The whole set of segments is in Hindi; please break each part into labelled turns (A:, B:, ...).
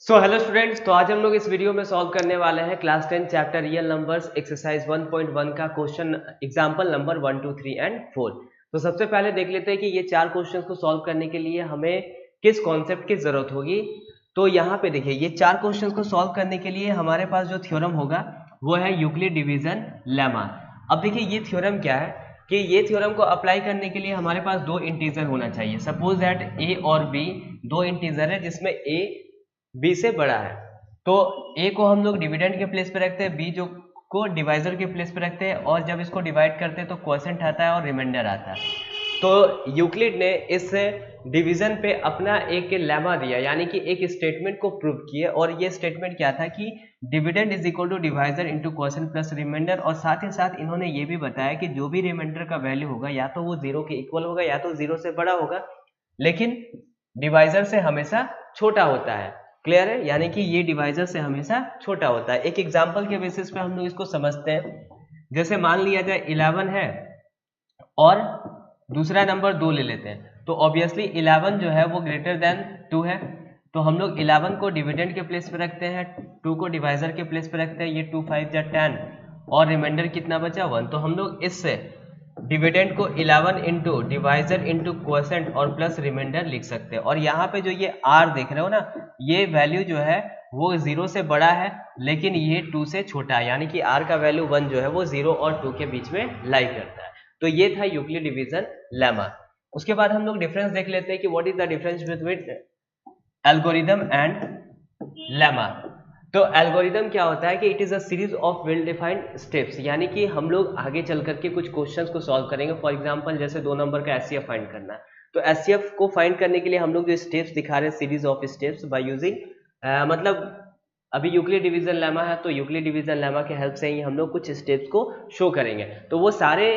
A: हेलो स्टूडेंट्स, तो आज हम लोग इस वीडियो में सॉल्व करने वाले हैं class 10 chapter real numbers exercise 1.1 का क्वेश्चन एग्जांपल नंबर 1, 2, 3 एंड 4। तो सबसे पहले देख लेते हैं कि ये चार क्वेश्चंस को सॉल्व करने के लिए हमें किस कॉन्सेप्ट की जरूरत होगी। तो यहाँ पे देखिए, ये चार क्वेश्चंस को सॉल्व करने के लिए हमारे पास जो थ्योरम होगा वो है यूक्लिड डिवीजन लेमा। अब देखिए, ये थ्योरम क्या है कि ये थ्योरम को अप्लाई करने के लिए हमारे पास दो इंटीजर होना चाहिए। सपोज दैट ए और बी दो इंटीजर है जिसमें ए बी से बड़ा है। तो ए को हम लोग डिविडेंड के प्लेस पे रखते हैं, बी जो को डिवाइजर के प्लेस पे रखते हैं, और जब इसको डिवाइड करते हैं तो क्वोशेंट आता है और रिमाइंडर आता है। तो यूक्लिड ने इस डिवीजन पे अपना एक लेमा दिया, यानी कि एक स्टेटमेंट को प्रूव किए। और ये स्टेटमेंट क्या था कि dividend is equal to divisor into quotient plus remainder. और साथ ही साथ इन्होंने ये भी बताया कि जो भी रिमाइंडर का वैल्यू होगा या तो वो जीरो के इक्वल होगा या तो जीरो से बड़ा होगा, लेकिन डिवाइजर से हमेशा छोटा होता है। क्लियर है? यानी कि ये डिवाइजर से हमेशा छोटा होता है। एक एग्जांपल के बेसिस पे हम लोग इसको समझते हैं। जैसे मान लिया जाए 11 है और दूसरा नंबर 2 ले लेते हैं, तो ऑब्वियसली 11 जो है वो ग्रेटर देन 2 है। तो हम लोग 11 को डिविडेंड के प्लेस पे रखते हैं, 2 को डिवाइजर के प्लेस पे रखते हैं। ये 2 5 जा 10 और रिमाइंडर कितना बचा 1। तो हम लोग इससे डिविडेंड को 11 इंटू डिवाइजर इंटू क्वोशेंट और प्लस रिमाइंडर लिख सकते हैं। और यहाँ पे जो ये आर देख रहे हो ना, ये वैल्यू जो है वो 0 से बड़ा है, लेकिन ये 2 से छोटा है, यानी कि आर का वैल्यू 1 जो है वो 0 और 2 के बीच में लाई करता है। तो ये था यूक्लिड डिवीजन लेमा। उसके बाद हम लोग डिफरेंस देख लेते हैं कि what is the difference between algorithm and lemma. तो एल्गोरिदम क्या होता है कि it is a series of well defined steps, यानी कि हम लोग आगे चल करके कुछ क्वेश्चंस को सॉल्व करेंगे। फॉर एग्जांपल, जैसे 2 नंबर का एचसीएफ फाइंड करना है, तो एचसीएफ को फाइंड करने के लिए हम लोग जो स्टेप्स दिखा रहे हैं, series of steps by using मतलब अभी यूक्लिड डिवीजन लेमा है, तो यूक्लिड डिवीजन लेमा के हेल्प से ही हम लोग कुछ स्टेप्स को शो करेंगे। तो वो सारे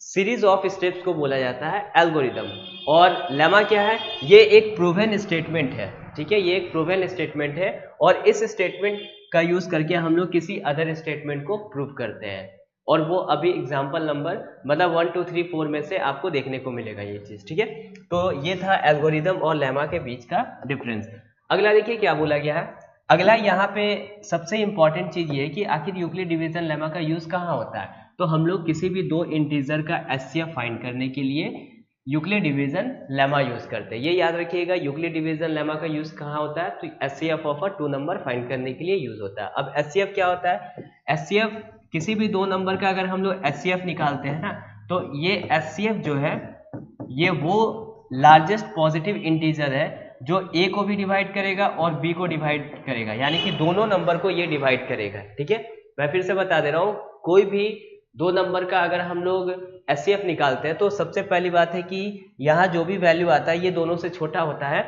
A: सीरीज ऑफ स्टेप्स को बोला जाता है एल्गोरिदम। और लेमा क्या है? ये एक प्रूवन स्टेटमेंट है। ठीक है, ये एक प्रूवन स्टेटमेंट है और इस स्टेटमेंट का यूज करके हम लोग किसी अदर स्टेटमेंट को प्रूव करते हैं। और वो अभी एग्जांपल नंबर मतलब 1, 2, 3, 4 में से आपको देखने को मिलेगा ये चीज। ठीक है, तो ये था एल्गोरिदम और लेमा के बीच का डिफरेंस। अगला देखिए क्या बोला गया है। अगला यहाँ पे सबसे इंपॉर्टेंट चीज ये है कि आखिर यूक्लिड डिवीजन लेमा का यूज कहाँ होता है। तो हम लोग किसी भी दो इंटीजर का एचसीएफ फाइंड करने के लिए यूक्लिड डिवीजन लेमा यूज करते हैं। ये याद रखिएगा, यूक्लिड डिवीजन लेमा का यूज कहाँ होता है, तो HCF of a 2 number find करने के लिए यूज होता है। अब एचसीएफ क्या होता है? एचसीएफ किसी भी 2 नंबर का अगर हम लोग एचसीएफ निकालते हैं ना, तो ये एचसीएफ जो है ये वो लार्जेस्ट पॉजिटिव इंटीजर है जो ए को भी डिवाइड करेगा और बी को डिवाइड करेगा, यानी कि दोनों नंबर को ये डिवाइड करेगा। ठीक है, मैं फिर से बता दे रहा हूं, कोई भी 2 नंबर का अगर हम लोग एचसीएफ निकालते हैं तो सबसे पहली बात है कि यहाँ जो भी वैल्यू आता है ये दोनों से छोटा होता है,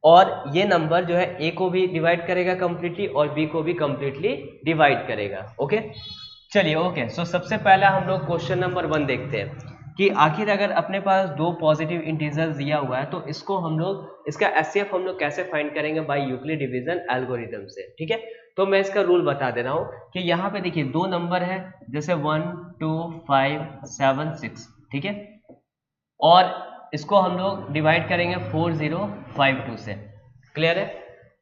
A: और ये नंबर जो है ए को भी डिवाइड करेगा कंप्लीटली और बी को भी कंप्लीटली डिवाइड करेगा। ओके, चलिए ओके। सो सबसे पहला हम लोग क्वेश्चन नंबर 1 देखते हैं कि आखिर अगर अपने पास दो पॉजिटिव इंटीजर्स दिया हुआ है तो इसको हम लोग इसका एचसीएफ हम लोग कैसे फाइंड करेंगे बाय यूक्लिड डिवीजन एल्गोरिथम से। ठीक है, तो मैं इसका रूल बता दे रहा हूं कि यहाँ पे देखिए 2 नंबर है, जैसे 1, 2, 5, 7, 6। ठीक है, और इसको हम लोग डिवाइड करेंगे 4, 0, 5, 2 से। क्लियर है?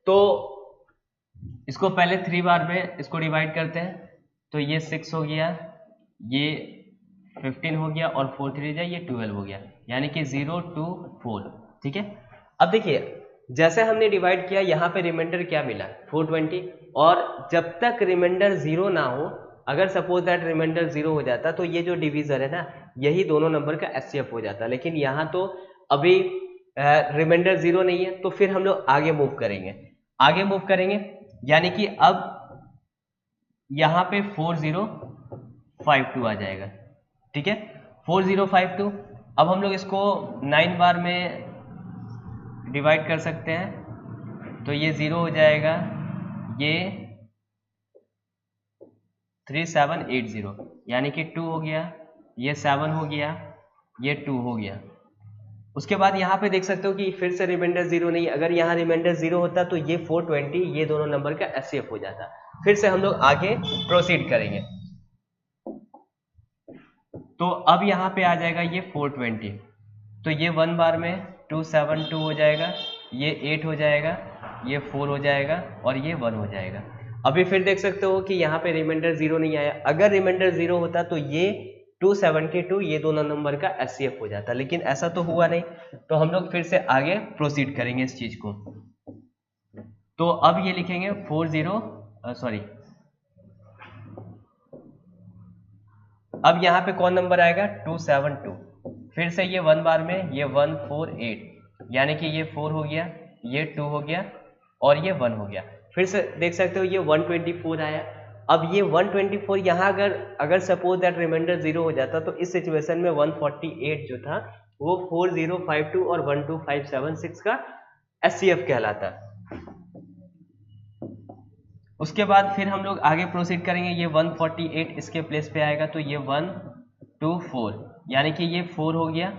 A: तो इसको पहले 3 बार में इसको डिवाइड करते हैं, तो ये 6 हो गया, ये 15 हो गया और 4 3 जाए ये 12 हो गया, यानी कि 0 2 4। ठीक है, अब देखिए जैसे हमने डिवाइड किया यहाँ पे रिमाइंडर क्या मिला 420। और जब तक रिमाइंडर 0 ना हो, अगर सपोज दैट रिमाइंडर 0 हो जाता तो ये जो डिवीजर है ना, यही दोनों नंबर का एचसीएफ हो जाता। लेकिन यहाँ तो अभी रिमाइंडर 0 नहीं है, तो फिर हम लोग आगे मूव करेंगे, यानी कि अब यहाँ पे 4052 आ जाएगा। ठीक है, 4052। अब हम लोग इसको 9 बार में डिवाइड कर सकते हैं, तो ये 0 हो जाएगा, ये 3780, यानी कि 2 हो गया, ये 7 हो गया, ये 2 हो गया। उसके बाद यहाँ पे देख सकते हो कि फिर से रिमाइंडर 0 नहीं है। अगर यहाँ रिमाइंडर 0 होता तो ये 420 ये दोनों नंबर का एचसीएफ हो जाता। फिर से हम लोग आगे प्रोसीड करेंगे, तो अब यहाँ पे आ जाएगा ये 420, तो ये 1 बार में 272 हो जाएगा, ये 8 हो जाएगा, ये 4 हो जाएगा और ये 1 हो जाएगा। अभी फिर देख सकते हो कि यहाँ पे रिमाइंडर 0 नहीं आया। अगर रिमाइंडर 0 होता तो ये 272 ये दोनों नंबर का एचसीएफ हो जाता, लेकिन ऐसा तो हुआ नहीं। तो हम लोग फिर से आगे प्रोसीड करेंगे इस चीज को। तो अब ये लिखेंगे 40 अब यहाँ पे कौन नंबर आएगा 272, फिर से ये 1 बार में ये 148, यानी कि ये 4 हो गया, ये 2 हो गया और ये 1 हो गया। फिर से देख सकते हो ये 124 आया। अब ये 124 यहाँ अगर सपोज दैट रिमाइंडर 0 हो जाता तो इस सिचुएशन में 148 जो था वो 4052 और 12576 का एचसीएफ कहलाता। उसके बाद फिर हम लोग आगे प्रोसीड करेंगे। ये 148 इसके प्लेस पे आएगा तो ये 124, यानी कि ये 4 हो गया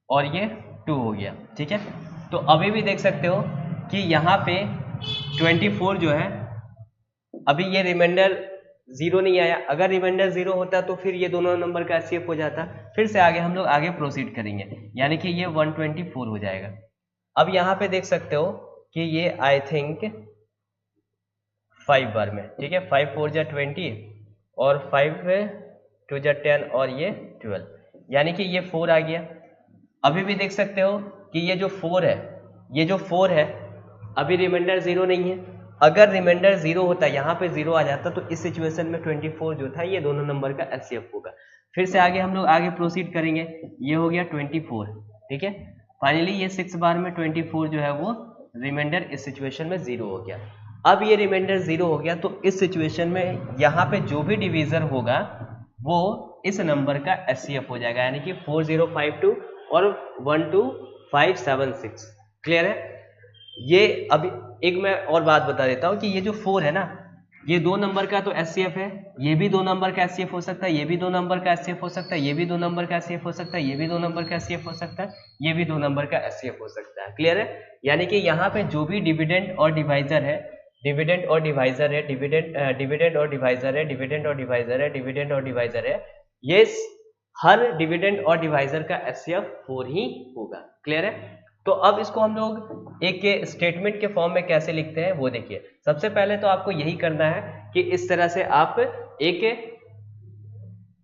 A: और ये 2 हो गया। ठीक है, तो अभी भी देख सकते हो कि यहाँ पे 24 जो है, अभी ये रिमाइंडर 0 नहीं आया। अगर रिमाइंडर 0 होता तो फिर ये दोनों नंबर का एचसीएफ हो जाता। फिर से आगे हम लोग आगे प्रोसीड करेंगे, यानी कि ये 124 हो जाएगा। अब यहाँ पे देख सकते हो कि ये आई थिंक 5 बार में, ठीक है, 5 4 जा 20 और 5 2 जा 10 और ये 12, यानी कि ये 4 आ गया। अभी भी देख सकते हो कि ये जो 4 है, अभी रिमाइंडर 0 नहीं है। अगर रिमाइंडर 0 होता, यहाँ पे 0 आ जाता तो इस सिचुएशन में 24 जो था ये दोनों नंबर का एचसीएफ होगा। फिर से आगे हम लोग आगे प्रोसीड करेंगे। ये हो गया 24, ठीक है। फाइनली ये 6 बार में 24 जो है वो रिमाइंडर इस सिचुएशन में 0 हो गया। अब ये रिमाइंडर 0 हो गया तो इस सिचुएशन में यहाँ पे जो भी डिवीजन होगा वो इस नंबर का एचसीएफ हो जाएगा, यानी कि 4052 और 12576। क्लियर है? ये अभी एक मैं और बात बता देता हूँ कि ये जो 4 है ना, ये 2 नंबर का तो एचसीएफ है, ये भी 2 नंबर का एचसीएफ हो सकता है, ये भी 2 नंबर का एचसीएफ हो सकता है, ये भी 2 नंबर का एचसीएफ हो सकता है, ये भी 2 नंबर का एचसीएफ हो सकता है, ये भी 2 नंबर का एचसीएफ हो सकता है। क्लियर है? यानी कि यहाँ पे जो भी डिविडेंड और डिवाइजर है, डिविडेंड और डिवाइजर है, डिविडेंड और डिवाइजर है, डिविडेंड और डिवाइजर है, डिविडेंड और डिवाइजर है, ये हर डिविडेंड और डिवाइजर का एचसीएफ 4 ही होगा। क्लियर है? तो अब इसको हम लोग एक स्टेटमेंट के फॉर्म में कैसे लिखते हैं वो देखिए। सबसे पहले तो आपको यही करना है कि इस तरह से आप एक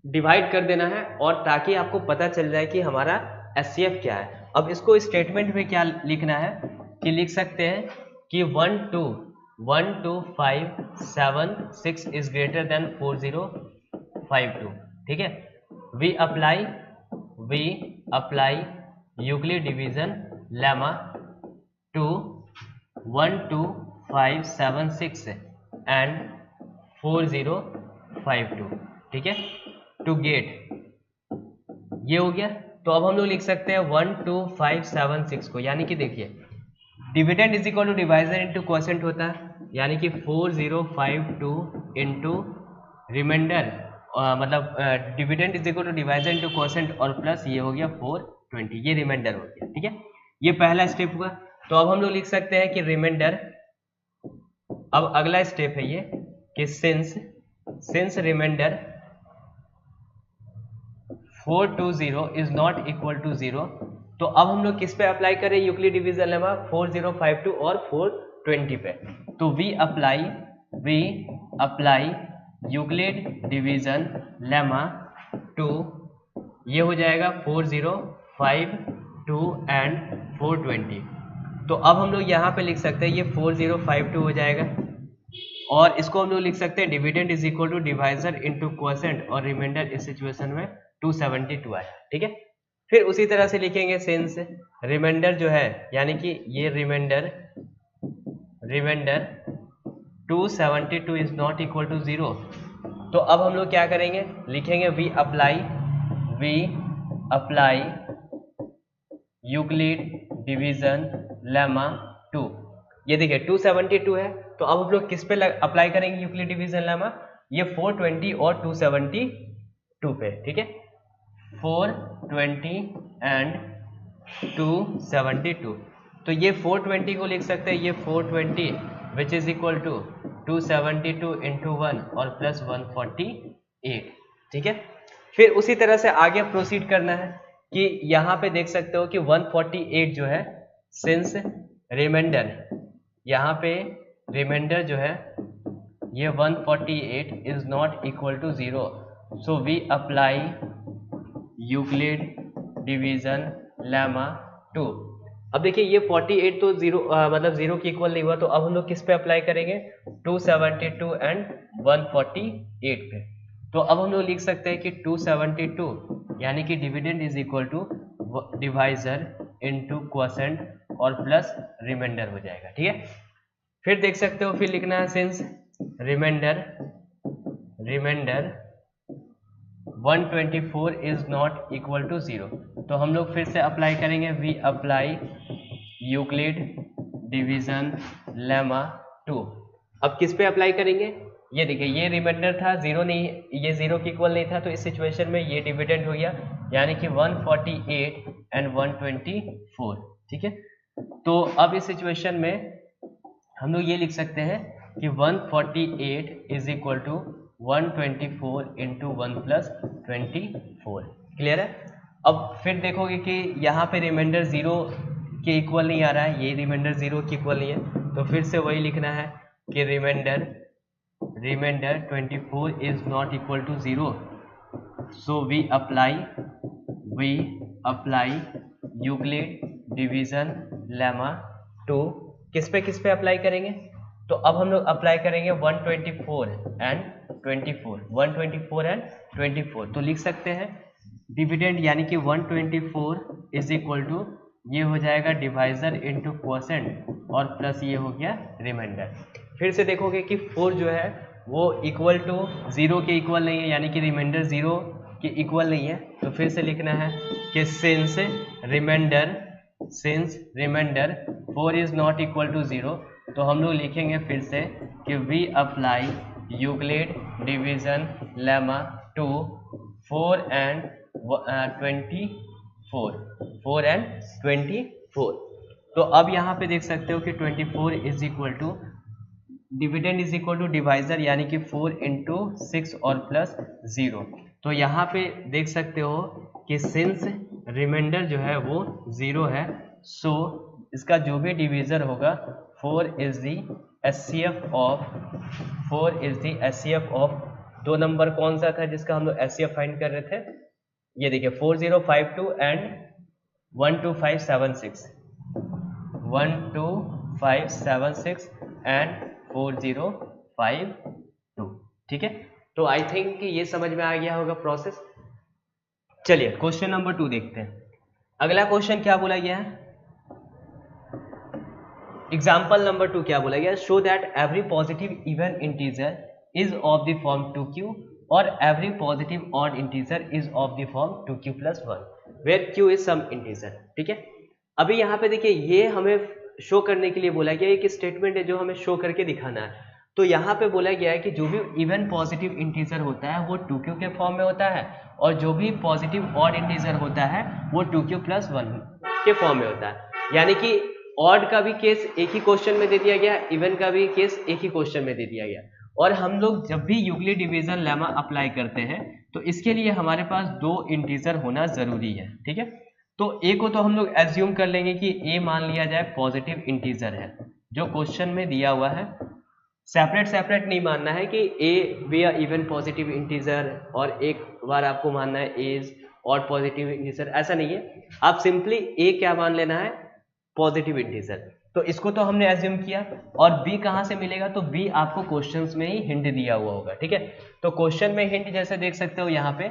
A: डिवाइड कर देना है, और ताकि आपको पता चल जाए कि हमारा एचसीएफ क्या है। अब इसको स्टेटमेंट में क्या लिखना है कि लिख सकते हैं कि 12576 इज ग्रेटर देन 4052। ठीक है, we apply Euclid division lemma to 12576 and 4052। ठीक है, टू गेट, ये हो गया। तो अब हम लोग लिख सकते हैं 12576 को, यानी कि देखिए dividend is equal to divisor into quotient होता है, यानी कि 4052 इंटू रिमाइंडर, मतलब dividend is equal to divisor into quotient और प्लस ये हो गया 420, ये रिमाइंडर हो गया। ठीक है, ये पहला स्टेप हुआ। तो अब हम लोग लिख सकते हैं कि रिमाइंडर, अब अगला स्टेप है ये कि since remainder 420 is not equal to 0, तो अब हम लोग किस पे अप्लाई करें यूक्लिड डिवीजन लेमा 4052 और 420 पे। तो we apply Euclid division lemma to, ये हो जाएगा 4052 एंड 420। तो अब हम लोग यहाँ पे लिख सकते हैं ये 4052 हो जाएगा, और इसको हम लोग लिख सकते हैं dividend is equal to divisor into quotient, और रिमाइंडर इस सिचुएशन में 272 आया। ठीक है, फिर उसी तरह से लिखेंगे सिंस रिमाइंडर जो है, यानी कि ये remainder 272 is not equal to 0, तो अब हम लोग क्या करेंगे, लिखेंगे we apply Euclid division lemma 2। ये देखिए 272 है, तो अब हम लोग किस पे अप्लाई करेंगे यूक्लिड डिवीजन लेमा, ये 420 और 272 पे। ठीक है, 420 एंड 272, तो ये 420 को लिख सकते हैं, ये 420 which is equal to 272 into 1 और प्लस 148। ठीक है, फिर उसी तरह से आगे प्रोसीड करना है कि यहाँ पे देख सकते हो कि 148 जो है सिंस रिमाइंडर, यहाँ पे रिमाइंडर जो है ये 148 is not equal to 0, so we apply Euclid division lemma 2। अब देखिए ये 48 तो मतलब 0 के इक्वल नहीं हुआ, तो अब हम लोग किस पे अप्लाई करेंगे, 272 एंड 148 पे। तो अब हम लोग लिख सकते हैं कि 272 यानी कि dividend is equal to divisor into quotient और प्लस रिमाइंडर हो जाएगा, ठीक है। फिर देख सकते हो, फिर लिखना है since remainder 124 is not equal to 0, तो हम लोग फिर से अप्लाई करेंगे, we apply Euclid division lemma 2। अब किस पे अप्लाई करेंगे, ये देखिए ये रिमाइंडर था 0 नहीं, ये 0 के इक्वल नहीं था, तो इस सिचुएशन में ये डिविडेंड हो गया, यानी कि 148 एंड 124, ठीक है। तो अब इस सिचुएशन में हम लोग ये लिख सकते हैं कि 148 is equal to 124 into 1 plus 24, clear है। अब फिर देखोगे कि यहाँ पे रिमाइंडर 0 के इक्वल नहीं आ रहा है, ये रिमाइंडर 0 के इक्वल नहीं है, तो फिर से वही लिखना है कि remainder 24 is not equal to 0, so we apply Euclid division lemma 2। किस पे अप्लाई करेंगे, तो अब हम लोग अप्लाई करेंगे 124 एंड 24, तो लिख सकते हैं डिविडेंड यानी कि 124 इज इक्वल टू ये हो जाएगा डिवाइजर इनटू क्वोशेंट और प्लस ये हो गया रिमाइंडर। फिर से देखोगे कि 4 जो है वो इक्वल टू 0 के इक्वल नहीं है, यानी कि रिमाइंडर 0 के इक्वल नहीं है, तो फिर से लिखना है कि since remainder 4 is not equal to 0, तो हम लोग लिखेंगे फिर से कि we apply Euclid division lemma 2 4 and 24। तो अब यहाँ पे देख सकते हो कि 24 is equal to dividend is equal to divisor यानी कि 4 इंटू 6 और प्लस 0। तो यहाँ पे देख सकते हो कि सिंस रिमाइंडर जो है वो 0 है, सो इसका जो भी डिवीजर होगा 4 is the HCF of 2 number कौन सा था जिसका हम लोग एचसीएफ फाइंड कर रहे थे, ये देखिए 4052 एंड 12576 एंड 4052, ठीक है। तो आई थिंक कि ये समझ में आ गया होगा प्रोसेस। चलिए क्वेश्चन नंबर 2 देखते हैं। अगला क्वेश्चन क्या बोला गया है, एग्जाम्पल नंबर 2 क्या बोला गया, show that every positive even integer is of the form 2q और every positive odd integer is of the form 2q + 1 where q is some integer, ठीक है। अभी यहाँ पे देखिए ये हमें शो करने के लिए बोला गया है, एक स्टेटमेंट है जो हमें शो करके दिखाना है। तो यहाँ पे बोला गया है कि जो भी इवन पॉजिटिव इंटीजर होता है वो 2q के फॉर्म में होता है और जो भी पॉजिटिव ऑड इंटीजर होता है वो 2q + 1 के फॉर्म में होता है, यानी कि ऑड का भी केस एक ही क्वेश्चन में दे दिया गया, इवन का भी केस एक ही क्वेश्चन में दे दिया गया। और हम लोग जब भी यूक्लिड डिवीजन लेमा अप्लाई करते हैं तो इसके लिए हमारे पास 2 इंटीजर होना जरूरी है, ठीक है। तो ए को तो हम लोग एज्यूम कर लेंगे कि ए मान लिया जाए पॉजिटिव इंटीजर है जो क्वेश्चन में दिया हुआ है। सेपरेट नहीं मानना है कि A be even positive integer और एक बार आपको मानना है ए इज ऑड पॉजिटिव इंटीजर, ऐसा नहीं है। आप सिंपली ए क्या मान लेना है, पॉजिटिव इंटीजर। तो इसको तो हमने एज्यूम किया, और बी कहां से मिलेगा, तो बी आपको क्वेश्चंस में ही हिंट दिया हुआ होगा, ठीक है। तो क्वेश्चन में हिंट जैसे देख सकते हो यहाँ पे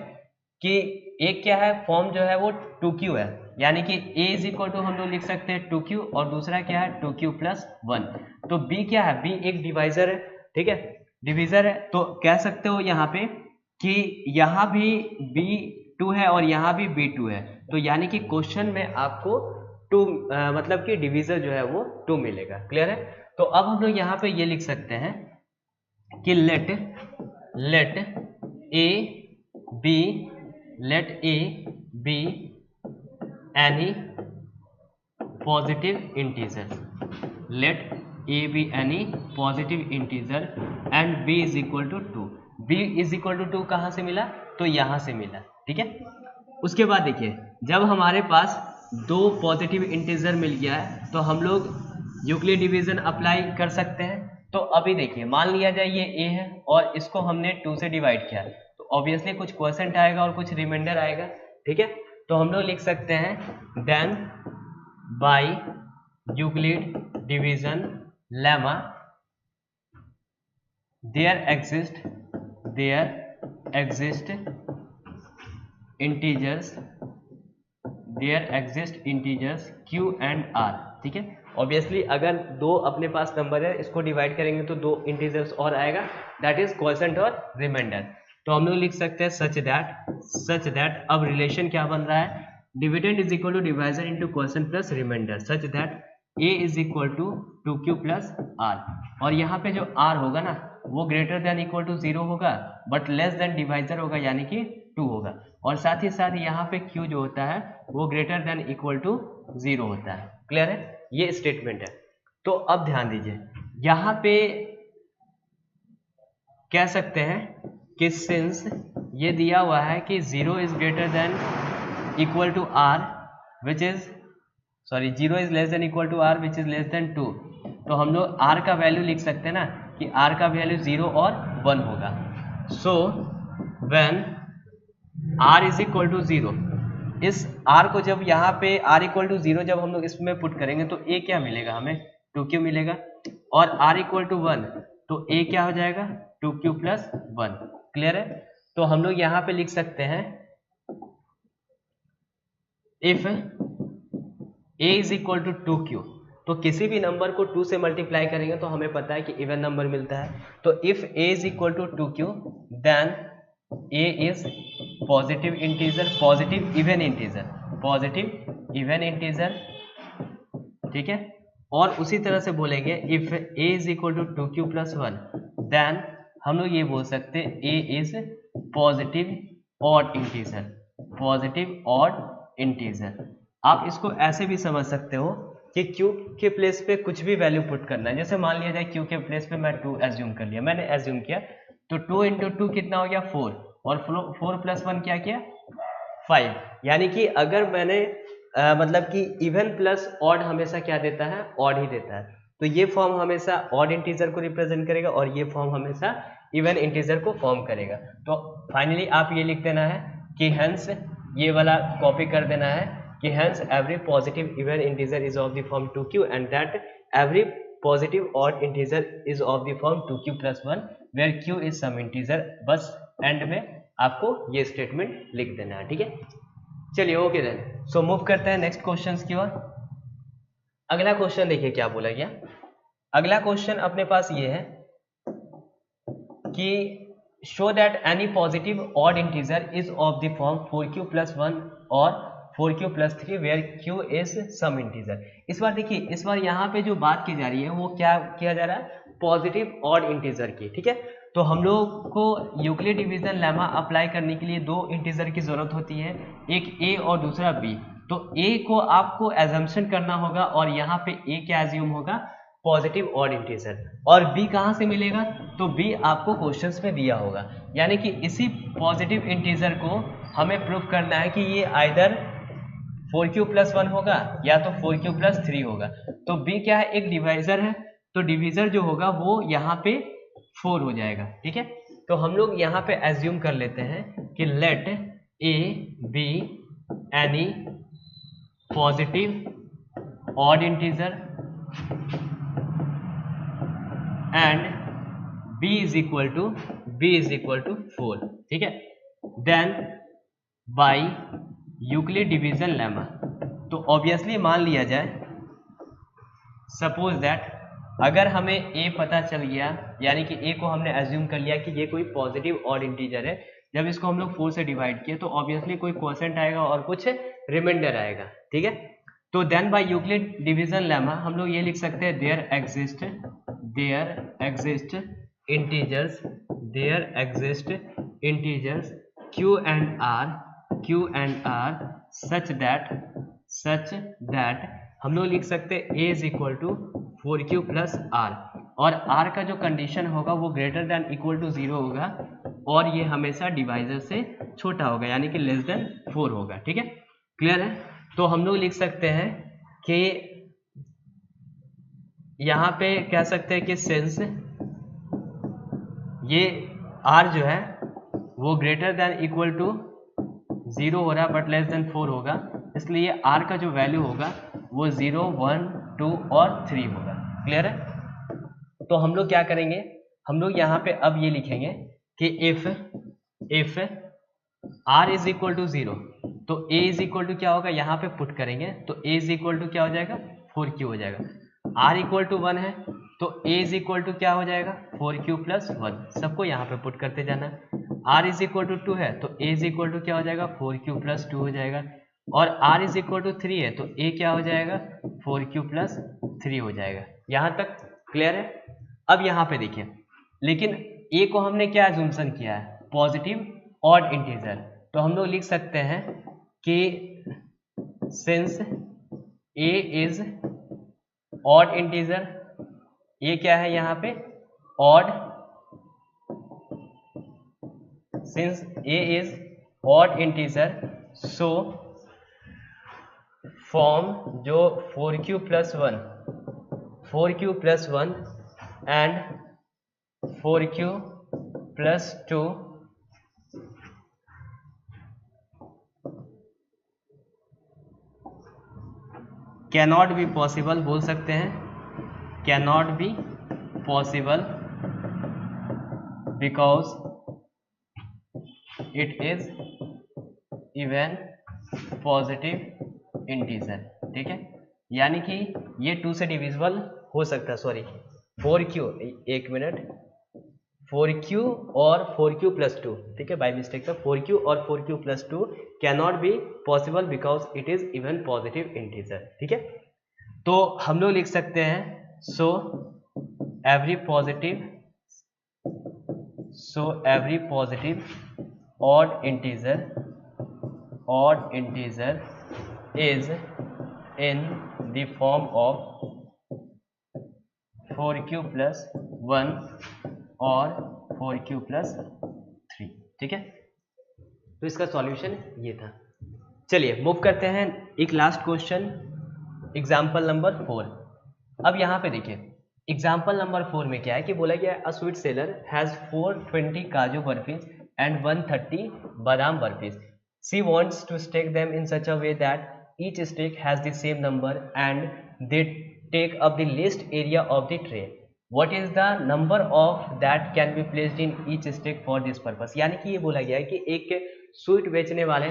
A: कि एक क्या है, फॉर्म जो है वो 2q है, यानी कि a इज इक्वल टू हम लोग लिख सकते हैं 2q और दूसरा क्या है 2q + 1। तो b क्या है, b एक डिवाइजर है, ठीक है, डिवीजर है। तो कह सकते हो यहाँ पे कि यहाँ भी b2 है और यहाँ भी b2 है, तो यानी कि क्वेश्चन में आपको 2 मतलब कि डिवीजर जो है वो 2 मिलेगा, क्लियर है। तो अब हम लोग यहाँ पे ये लिख सकते हैं कि let a be any positive integer, let a be any positive integer and b is equal to 2। b is equal to 2 कहाँ से मिला, तो यहाँ से मिला, ठीक है। उसके बाद देखिए जब हमारे पास 2 पॉजिटिव इंटीजर मिल गया है तो हम लोग यूक्लिड डिवीजन अप्लाई कर सकते हैं। तो अभी देखिए, मान लिया जाए ये a है और इसको हमने 2 से डिवाइड किया, तो ऑब्वियसली कुछ क्वोशेंट आएगा और कुछ रिमाइंडर आएगा, ठीक है। तो हम लोग लिख सकते हैं then by Euclid division lemma there exist integers q and r, ठीक है। ऑब्वियसली अगर दो अपने पास नंबर है, इसको डिवाइड करेंगे तो दो इंटीजर्स और आएगा, दैट इज क्वोशेंट और रिमाइंडर। तो हम लोग लिख सकते हैं सच दैट अब रिलेशन क्या बन रहा है, dividend is equal to divisor into quotient plus remainder, such that a is equal to 2q plus r। और यहाँ पे जो r होगा ना वो ग्रेटर देन इक्वल टू 0 होगा, बट लेस देन डिवाइजर होगा यानी कि 2 होगा, और साथ ही साथ यहाँ पे q जो होता है वो ग्रेटर देन इक्वल टू 0 होता है। क्लियर है, ये स्टेटमेंट है। तो अब ध्यान दीजिए, यहाँ पे कह सकते हैं कि सिंस ये दिया हुआ है कि 0 is greater than equal to r which is 0 is less than equal to r which is less than 2, तो हम लोग r का वैल्यू लिख सकते हैं ना कि r का वैल्यू 0 और 1 होगा। So when r is equal to 0, इस r को जब यहाँ पे r इक्वल टू 0 जब हम लोग इसमें पुट करेंगे तो a क्या मिलेगा, हमें 2q मिलेगा, और r इक्वल टू 1 तो a क्या हो जाएगा 2q प्लस 1। क्लियर है, तो हम लोग यहाँ पे लिख सकते हैं if a is equal to 2q, तो किसी भी नंबर को 2 से मल्टीप्लाई करेंगे तो हमें पता है कि इवन नंबर मिलता है। तो if a is equal to 2q then a is positive even integer, ठीक है। और उसी तरह से बोलेंगे if a is equal to 2q plus 1 then हम लोग ये बोल सकते हैं a is positive odd integer. आप इसको ऐसे भी समझ सकते हो कि q के प्लेस पे कुछ भी वैल्यू पुट करना है। जैसे मान लिया जाए q के प्लेस पे मैं 2 एज्यूम कर लिया, मैंने एज्यूम किया, तो 2 इंटू 2 कितना हो गया 4, और 4 प्लस 1 क्या किया 5। यानी कि अगर मैंने मतलब कि इवन प्लस ऑड हमेशा क्या देता है, ऑड ही देता है, तो ये फॉर्म हमेशा ऑड इंटीजर को रिप्रेजेंट करेगा और ये फॉर्म हमेशा इवन इंटीजर को फॉर्म करेगा। तो फाइनली आप ये लिख देना है कि हेंस, ये वाला कॉपी कर देना है कि hence every positive even integer is of the form 2q and that every positive odd integer is of the form 2q plus 1 where q is some integer। बस एंड में आपको ये स्टेटमेंट लिख देना है, ठीक है। चलिए ओके देन, सो मूव करते हैं नेक्स्ट क्वेश्चंस की ओर। अगला क्वेश्चन देखिए क्या बोला गया। अगला क्वेश्चन अपने पास ये है कि show that any positive odd integer is of the form 4q plus 1 और 4q plus 3 where q is some integer. इस बार देखिए, इस बार यहाँ पे जो बात की जा रही है वो क्या किया जा रहा है, पॉजिटिव ऑड इंटीजर की, ठीक है। तो हम लोग को यूक्लिड डिवीजन लेमा अप्लाई करने के लिए दो इंटीजर की जरूरत होती है, एक a और दूसरा b। तो a को आपको एजम्पशन करना होगा और यहाँ पे a क्या एज्यूम होगा, पॉजिटिव ऑड इंटीजर, और b कहाँ से मिलेगा, तो b आपको क्वेश्चंस में दिया होगा। यानी कि इसी पॉजिटिव इंटीजर को हमें प्रूव करना है कि ये आइदर 4q plus 1 होगा या तो 4q plus 3 होगा। तो b क्या है, एक डिवाइजर है, तो डिवीजर जो होगा वो यहाँ पे 4 हो जाएगा, ठीक है। तो हम लोग यहाँ पे एज्यूम कर लेते हैं कि let a be any positive odd integer and b is equal to 4, ठीक है। Then by Euclid division lemma, तो ऑब्वियसली मान लिया जाए, सपोज दैट अगर हमें a पता चल गया, यानी कि a को हमने एज्यूम कर लिया कि ये कोई पॉजिटिव ऑड इंटीजर है, जब इसको हम लोग 4 से डिवाइड किए तो ऑब्वियसली कोई क्वोशेंट आएगा और कुछ रिमाइंडर आएगा, ठीक है। तो then by Euclid division lemma हम लोग ये लिख सकते हैं there exist integers q and r such that हम लोग लिख सकते हैं a is equal to 4q plus r, और r का जो कंडीशन होगा वो ग्रेटर देन इक्वल टू 0 होगा और ये हमेशा डिवाइजर से छोटा होगा यानी कि लेस देन 4 होगा, ठीक है। क्लियर है, तो हम लोग लिख सकते हैं कि यहाँ पे कह सकते हैं कि सिंस ये r जो है वो ग्रेटर देन इक्वल टू 0 हो रहा है बट लेस देन 4 होगा, इसलिए r का जो वैल्यू होगा वो 0, 1, 2 और 3 होगा। क्लियर है? तो हम लोग क्या करेंगे, हम लोग यहाँ पे अब ये लिखेंगे कि if r is equal to 0 तो a इज इक्वल टू क्या होगा, यहाँ पे पुट करेंगे तो a इज इक्वल टू क्या हो जाएगा, 4q हो जाएगा। r इक्वल टू 1 है तो a इज इक्वल टू क्या हो जाएगा, 4q प्लस 1। सबको यहाँ पे पुट करते जाना। r इज इक्वल टू 2 है तो a इज इक्वल टू क्या हो जाएगा, 4q प्लस 2 हो जाएगा। और r इज इक्वल टू 3 है तो a क्या हो जाएगा, 4q प्लस 3 हो जाएगा। यहाँ तक क्लियर है? अब यहाँ पे देखिए, लेकिन a को हमने क्या एज्यूम्पशन किया है, पॉजिटिव ऑड इंटीजर, तो हम लोग लिख सकते हैं कि since a is odd integer, ये क्या है यहाँ पे odd, since a is odd integer so form जो 4q plus 1 and 4q plus 2 cannot be possible, बोल सकते हैं cannot be possible because it is even positive integer. ठीक है, यानी कि ये 2 से डिविजिबल हो सकता है, सॉरी 4q, एक मिनट, 4q और 4q प्लस 2, ठीक है, बाय मिस्टेक था, 4q और 4q plus 2 cannot be possible because it is even positive integer. ठीक है, तो हम लोग लिख सकते हैं so every positive odd integer is in the form of 4q plus 1 और 4q प्लस 3। ठीक है, तो इसका सॉल्यूशन ये था। चलिए मूव करते हैं एक लास्ट क्वेश्चन, एग्जाम्पल नंबर 4। अब यहाँ पे देखिए एग्जाम्पल नंबर 4 में क्या है कि बोला गया है अ स्वीट सेलर हैज 420 काजू बर्फीज and 130 badam barfis. She wants to stack them in such a way that each stack has the same number and they take up the least area of the tray. What is the number of that can be placed in each stack for this purpose? यानी कि ये बोला गया है कि एक स्वीट बेचने वाले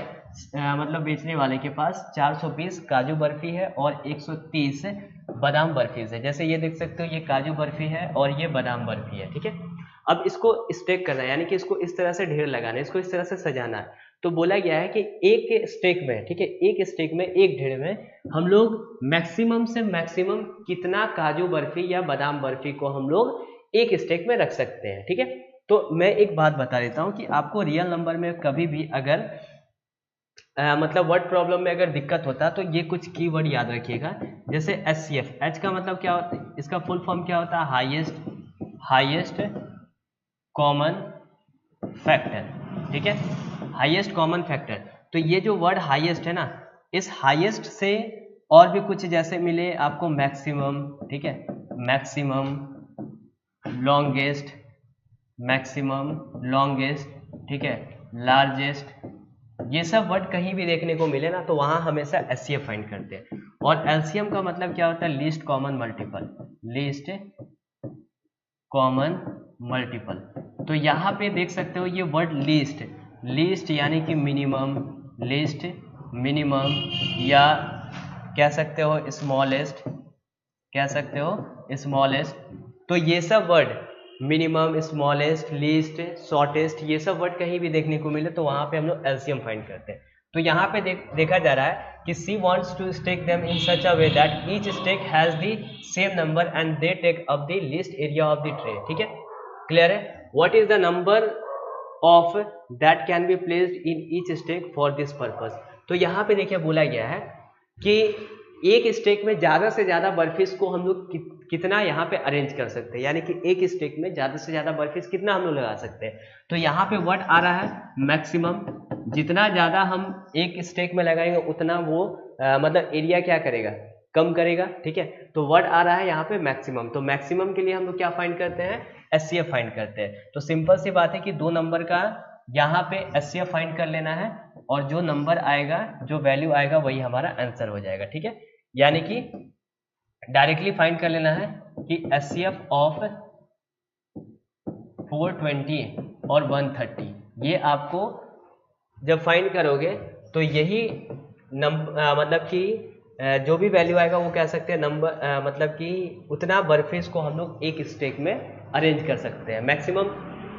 A: बेचने वाले के पास 420 काजू बर्फी है और 130 बादाम बर्फीज है। जैसे ये देख सकते हो, ये काजू बर्फी है और ये बादाम बर्फी है। ठीक है, अब इसको स्टेक करना है, यानी कि इसको इस तरह से ढेर लगाना है, इसको इस तरह से सजाना है। तो बोला गया है कि एक स्टेक में, ठीक है, एक स्टेक में, एक ढेर में हम लोग मैक्सिमम से मैक्सिमम कितना काजू बर्फी या बादाम बर्फी को हम लोग एक स्टेक में रख सकते हैं। ठीक है, तो मैं एक बात बता देता हूं कि आपको रियल नंबर में कभी भी अगर वर्ड प्रॉब्लम में अगर दिक्कत होता है तो ये कुछ कीवर्ड याद रखिएगा। जैसे HCF, H का मतलब क्या होता है, इसका फुल फॉर्म क्या होता है, हाईएस्ट कॉमन फैक्टर। ठीक है, हाईएस्ट कॉमन फैक्टर। तो ये जो वर्ड हाईएस्ट है ना, इस हाईएस्ट से और भी कुछ जैसे मिले आपको मैक्सिमम, ठीक है, मैक्सिमम, लॉन्गेस्ट, ठीक है, लार्जेस्ट, ये सब वर्ड कहीं भी देखने को मिले ना तो वहां हमेशा HCF फाइंड करते हैं। और LCM का मतलब क्या होता है, लीस्ट कॉमन मल्टीपल। तो यहाँ पे देख सकते हो ये वर्ड लीस्ट यानी कि मिनिमम या कह सकते हो स्मॉलेस्ट, तो ये सब word minimum, smallest, least, shortest, ये सब वर्ड कहीं भी देखने को मिले तो वहां पे हम लोग LCM फाइंड करते हैं। तो यहाँ पे देखा जा रहा है कि सी wants to stack them in such a way that each stack has the same number and they take up the least area of the tray। ठीक है, क्लियर है? What is the number of that can be placed in each stack for this purpose? तो यहाँ पे देखिए बोला गया है कि एक स्टेक में ज्यादा से ज्यादा बर्फीस को हम लोग कितना यहाँ पे अरेंज कर सकते हैं, यानी कि एक स्टेक में ज्यादा से ज्यादा बर्फीस कितना हम लोग लगा सकते हैं। तो यहाँ पे वर्ड आ रहा है मैक्सिमम, जितना ज्यादा हम एक स्टेक में लगाएंगे उतना वो एरिया क्या करेगा, कम करेगा, ठीक है। तो वर्ड आ रहा है यहाँ पे मैक्सिमम, तो मैक्सिमम के लिए हम लोग क्या फाइंड करते हैं, एचसीएफ फाइंड करते हैं। तो सिंपल सी बात है कि 2 नंबर का यहाँ पे एचसीएफ फाइंड कर लेना है और जो नंबर आएगा, जो वैल्यू आएगा वही हमारा आंसर हो जाएगा, ठीक है। यानी कि डायरेक्टली फाइंड कर लेना है कि एचसीएफ ऑफ 420 और 130, ये आपको जब फाइंड करोगे तो यही मतलब कि जो भी वैल्यू आएगा वो कह सकते हैं नंबर, मतलब कि उतना बर्फी को हम लोग एक स्टेक में अरेंज कर सकते हैं, मैक्सिमम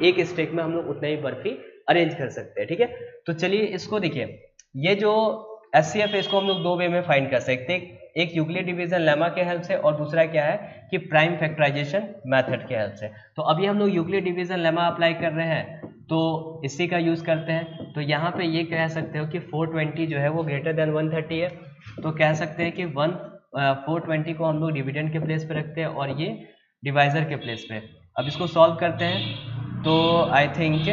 A: एक स्टेक में हम लोग उतना ही बर्फी अरेंज कर सकते हैं, ठीक है। तो चलिए इसको देखिए, ये जो एचसीएफ है इसको हम लोग 2 वे में फाइंड कर सकते हैं, एक यूक्लिड डिवीजन लेमा के हेल्प से और दूसरा क्या है कि प्राइम फैक्टराइजेशन मेथड के हेल्प से। तो अभी हम लोग यूक्लिड डिवीजन लेमा अप्लाई कर रहे हैं तो इसी का यूज करते हैं। तो यहाँ पे ये कह सकते हो कि 420 जो है वो ग्रेटर देन 130 है, तो कह सकते हैं कि 420 को हम लोग डिविडेंड के प्लेस पे रखते हैं और ये डिवाइजर के प्लेस पे। अब इसको सॉल्व करते हैं तो आई थिंक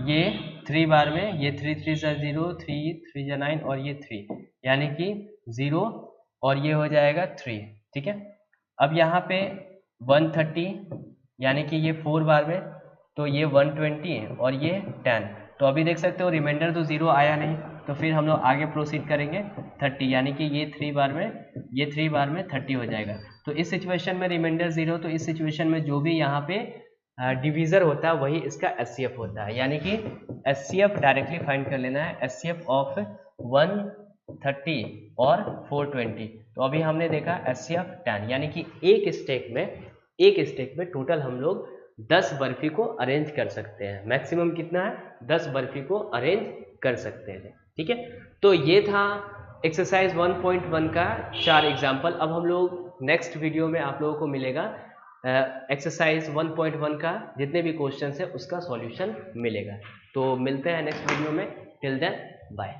A: ये 3 बार में, ये 3 3 जा 0, 3 3 जा 9 और ये 3, यानी कि 0 और ये हो जाएगा 3, ठीक है। अब यहाँ पे 130 यानी कि ये 4 बार में, तो ये 120 और ये 10, तो अभी देख सकते हो रिमाइंडर तो 0 आया नहीं, तो फिर हम लोग आगे प्रोसीड करेंगे 30, यानी कि ये 3 बार में, ये 3 बार में 30 हो जाएगा। तो इस सिचुएशन में रिमाइंडर 0, तो इस सिचुएशन में जो भी यहाँ पे डिवीजर होता है वही इसका एचसीएफ होता है, यानी कि एचसीएफ डायरेक्टली फाइंड कर लेना है, एचसीएफ ऑफ 130 और 420। तो अभी हमने देखा एचसीएफ 10, यानी कि एक स्टेक में टोटल हम लोग 10 बर्फी को अरेंज कर सकते हैं। मैक्सिमम कितना है, 10 बर्फी को अरेंज कर सकते हैं, ठीक है। तो ये था एक्सरसाइज 1.1 का 4 एग्जाम्पल। अब हम लोग नेक्स्ट वीडियो में आप लोगों को मिलेगा एक्सरसाइज 1.1 का जितने भी क्वेश्चन है उसका सॉल्यूशन मिलेगा। तो मिलते हैं नेक्स्ट वीडियो में, टिल देन बाय।